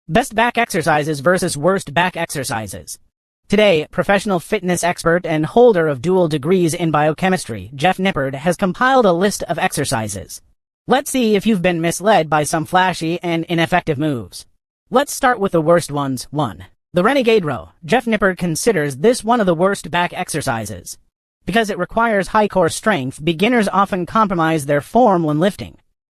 Best back exercises versus worst back exercises. Today, professional fitness expert and holder of dual degrees in biochemistry, Jeff Nippard, has compiled a list of exercises. Let's see if you've been misled by some flashy and ineffective moves. Let's start with the worst ones. 1. The Renegade Row. Jeff Nippard considers this one of the worst back exercises. Because it requires high core strength, beginners often compromise their form when lifting.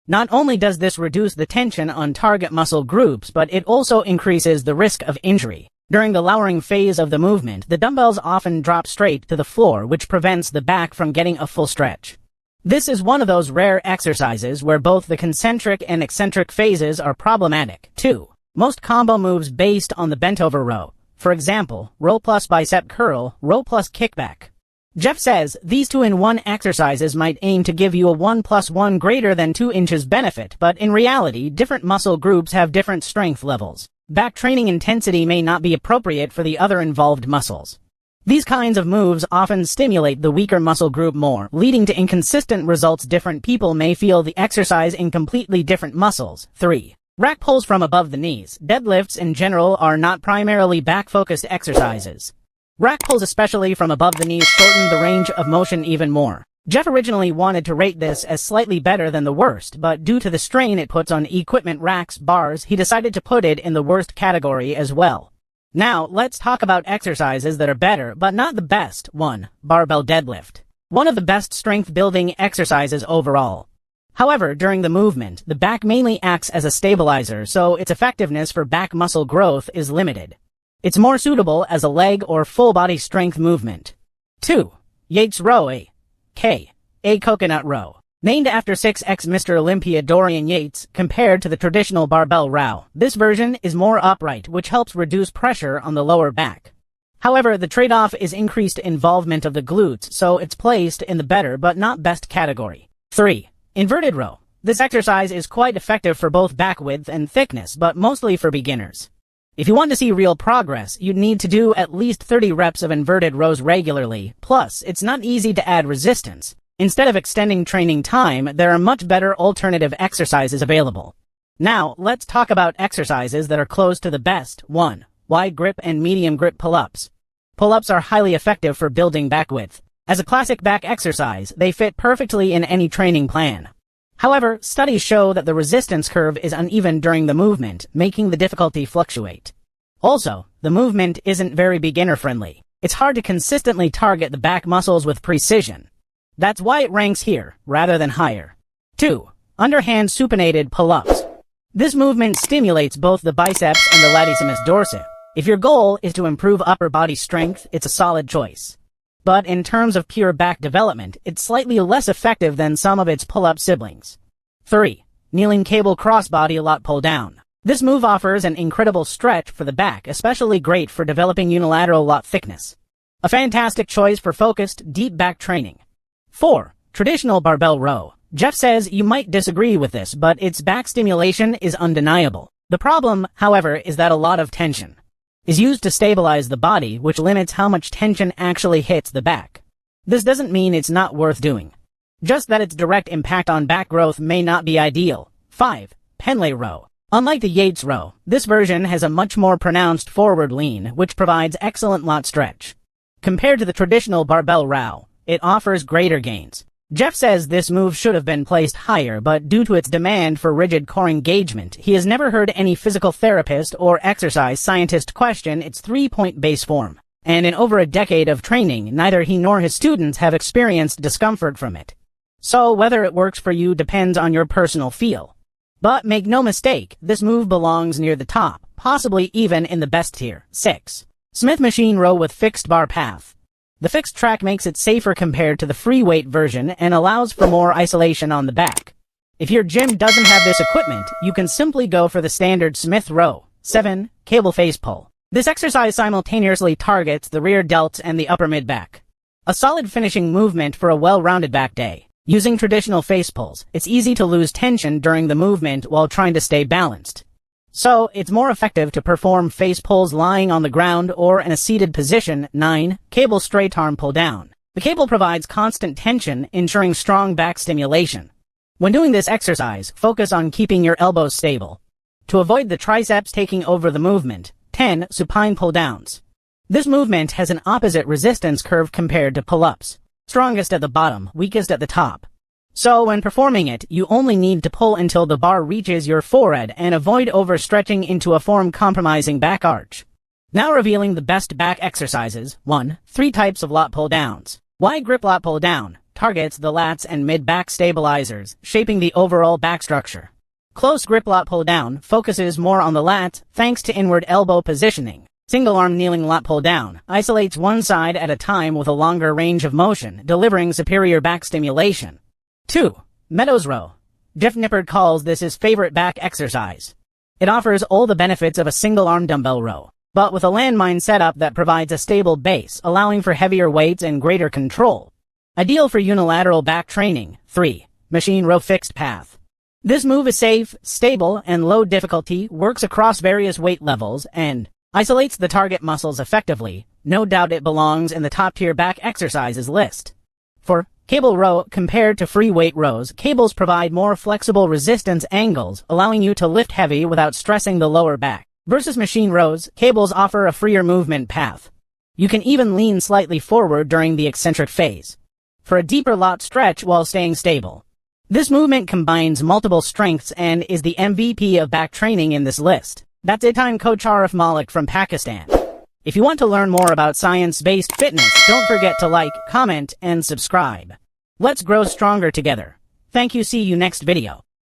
Not only does this reduce the tension on target muscle groups, but it also increases the risk of injury. During the lowering phase of the movement, the dumbbells often drop straight to the floor, which prevents the back from getting a full stretch. This is one of those rare exercises where both the concentric and eccentric phases are problematic. 2. Most combo moves based on the bent-over row. For example, row plus bicep curl, row plus kickback. Jeff says these 2-in-1 exercises might aim to give you a 1+1 greater than 2 inches benefit, but in reality, different muscle groups have different strength levels. Back training intensity may not be appropriate for the other involved muscles. These kinds of moves often stimulate the weaker muscle group more, leading to inconsistent results. Different people may feel the exercise in completely different muscles. 3. Rack pulls from above the knees. Deadlifts in general are not primarily back-focused exercises. Rack pulls, especially from above the knees, shorten the range of motion even more. Jeff originally wanted to rate this as slightly better than the worst, but due to the strain it puts on equipment, racks, bars, he decided to put it in the worst category as well. Now, let's talk about exercises that are better, but not the best. 1. Barbell deadlift. One of the best strength-building exercises overall. However, during the movement, the back mainly acts as a stabilizer, so its effectiveness for back muscle growth is limited. It's more suitable as a leg or full-body strength movement. 2. Yates Row A coconut row. Named after 6x Mr. Olympia Dorian Yates, compared to the traditional barbell row, this version is more upright, which helps reduce pressure on the lower back. However, the trade-off is increased involvement of the glutes, so it's placed in the better but not best category. 3. Inverted row. This exercise is quite effective for both back width and thickness, but mostly for beginners. If you want to see real progress, you'd need to do at least 30 reps of inverted rows regularly. Plus, it's not easy to add resistance. Instead of extending training time, there are much better alternative exercises available. Now, let's talk about exercises that are close to the best. 1. Wide grip and medium grip pull-ups. Pull-ups are highly effective for building back width. As a classic back exercise, they fit perfectly in any training plan. However, studies show that the resistance curve is uneven during the movement, making the difficulty fluctuate. Also, the movement isn't very beginner-friendly. It's hard to consistently target the back muscles with precision. That's why it ranks here, rather than higher. 2. Underhand supinated pull-ups. This movement stimulates both the biceps and the latissimus dorsi. If your goal is to improve upper body strength, it's a solid choice. But in terms of pure back development, it's slightly less effective than some of its pull-up siblings. 3. Kneeling cable crossbody lat pull down. This move offers an incredible stretch for the back, especially great for developing unilateral lat thickness. A fantastic choice for focused, deep back training. 4. Traditional barbell row. Jeff says you might disagree with this, but its back stimulation is undeniable. The problem, however, is that a lot of tension is used to stabilize the body, which limits how much tension actually hits the back. This doesn't mean it's not worth doing, just that its direct impact on back growth may not be ideal. 5. Pendlay row. Unlike the Yates row, this version has a much more pronounced forward lean, which provides excellent lat stretch. Compared to the traditional barbell row, it offers greater gains. Jeff says this move should have been placed higher, but due to its demand for rigid core engagement, he has never heard any physical therapist or exercise scientist question its 3-point base form. And in over a decade of training, neither he nor his students have experienced discomfort from it. So whether it works for you depends on your personal feel. But make no mistake, this move belongs near the top, possibly even in the best tier. 6. Smith machine row with fixed bar path. The fixed track makes it safer compared to the free weight version and allows for more isolation on the back. If your gym doesn't have this equipment, you can simply go for the standard Smith row. 7. Cable face pull. This exercise simultaneously targets the rear delts and the upper mid-back. A solid finishing movement for a well-rounded back day. Using traditional face pulls, it's easy to lose tension during the movement while trying to stay balanced. So, it's more effective to perform face pulls lying on the ground or in a seated position. 9. Cable straight arm pull down. The cable provides constant tension, ensuring strong back stimulation. When doing this exercise, focus on keeping your elbows stable. To avoid the triceps taking over the movement, 10 supine pull-downs. This movement has an opposite resistance curve compared to pull-ups. Strongest at the bottom, weakest at the top. So when performing it, you only need to pull until the bar reaches your forehead and avoid overstretching into a form compromising back arch. Now revealing the best back exercises. 1. 3 types of lat pull-downs. Wide grip lat pull-down targets the lats and mid-back stabilizers, shaping the overall back structure. Close grip lat pull-down focuses more on the lat thanks to inward elbow positioning. Single arm kneeling lat pull-down isolates one side at a time with a longer range of motion, delivering superior back stimulation. 2. Meadows row. Jeff Nippard calls this his favorite back exercise. It offers all the benefits of a single-arm dumbbell row, but with a landmine setup that provides a stable base, allowing for heavier weights and greater control. Ideal for unilateral back training. 3. Machine row fixed path. This move is safe, stable, and low difficulty, works across various weight levels, and isolates the target muscles effectively. No doubt it belongs in the top-tier back exercises list. 4. Cable row. Compared to free weight rows, cables provide more flexible resistance angles, allowing you to lift heavy without stressing the lower back. Versus machine rows, cables offer a freer movement path. You can even lean slightly forward during the eccentric phase for a deeper lat stretch while staying stable. This movement combines multiple strengths and is the MVP of back training in this list. That's it. I'm Coach Arif Malik from Pakistan. If you want to learn more about science-based fitness, don't forget to like, comment, and subscribe. Let's grow stronger together. Thank you. See you next video.